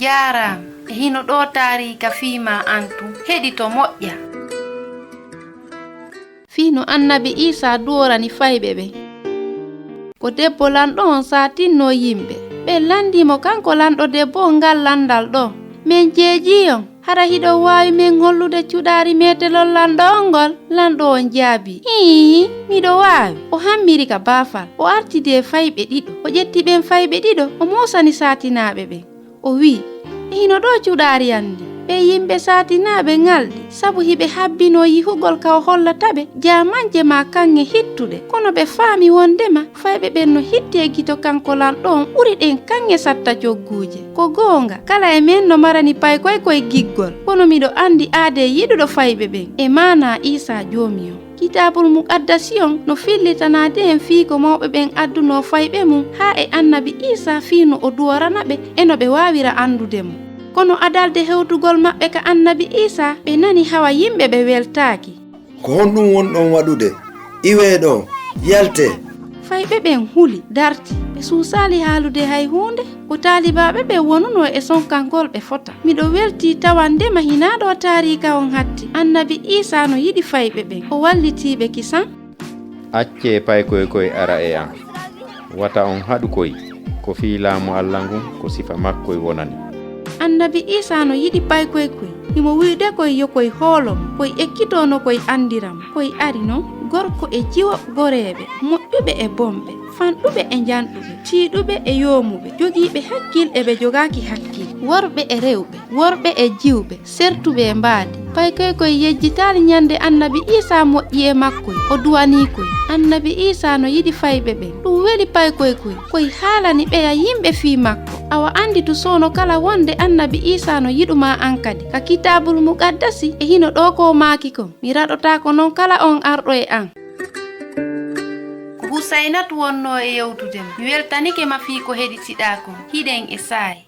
Jaram hino ɗo tarika fiima antu heɗito moƴƴa. Fino Annabi Iisaa duworani fayɓe ɓe. Ko debbo lanɗo on satinno yimɓe. Ɓe landimo kanko lanɗo debbo ngal landal ɗo. Min jeeji on hara hiɗo wawi min hollude cuɗari metelol lanɗo on ngol. Lanɗo on jaabi. Miɗo wawi. O hammiri ka baafal. O artidi e fayɓe ɗiɗo. O ƴetti ɓen fayɓe ɗiɗo. O mosani satinaɓe ɓen. O wi, hino ɗo cuɗari andi. Ɓe yimɓe satinaɓe ngalɗi sabu hiɓe habbino yihugol ka o hollataɓe jamanje ma kanŋe hittuɗe. Kono ɓe faami wondema fayɓe ɓen no hitti e gito kanko lanɗo on ɓuri ɗen kanŋe satta cogguje. Ko goonga kala e men no marani paykoye koye giggol. Kono miɗo andi aade yiɗuɗo fayɓe ɓen e mana Iisaa joomi on. Kitabul muqaddasiyon no fillitanade en fii ko mawɓe ɓen adduno fayɓe mum ha e Annabi Iisaa fiino o duwaranaɓe e no ɓe wawira andude mo. Kono adalde hewtugol maɓɓe ka Annabi Iisaa ɓe nani hawa yimɓe ɓe weltaaki. Ko honɗum wonɗon waɗude? Iwe ɗo, yalte. Fayɓe ɓen huli darti ɓe suusali haalude hay hunde. Ko taalibaɓe ɓe wonuno e sonkankol ɓe fota. Miɗo welti tawandema hinaɗo taarika on hatti Annabi Iisaa no yiɗi fayɓe ɓen o wallitiɓe kisan. Acce paykoye koye ara e an wata on haɗu koye ko fii laamu Allah ngun ko sifa makkoye wonani. Annabi Iisaa no yiɗi paykoye koye himo wiide koye yo koye hoolom koye ekkitono koye andiram koye ari non gorko e jiwo goreɓe moƴƴuɓe e bomɓe fanɗuɓe e janɗuɓe tiiɗuɓe e yoomuɓe jogiiɓe hakkil eɓe jogaaki hakkil worɓe e rewɓe worɓe e jiwɓe sertuɓe e mbaadi paykoye koye yejjitaali ñande Annabi Iisaa moƴƴi e makkoye o duwani koye. Annabi Iisaa no yiɗi fayɓe ɓen ɗum weli paykoye koye haalani ɓeya yimɓe fii makko. Awa andi to sono kala wonde Annabi Iisaa no yiɗuma an kadi ka kitabul muqaddasi e hino ɗo ko maaki kon mi raɗota ko non kala on arɗo e an. Ko Husaynatu wonno e yewtudema mi weltanike ma fii ko heɗitiɗa kon hiɗen e saayi.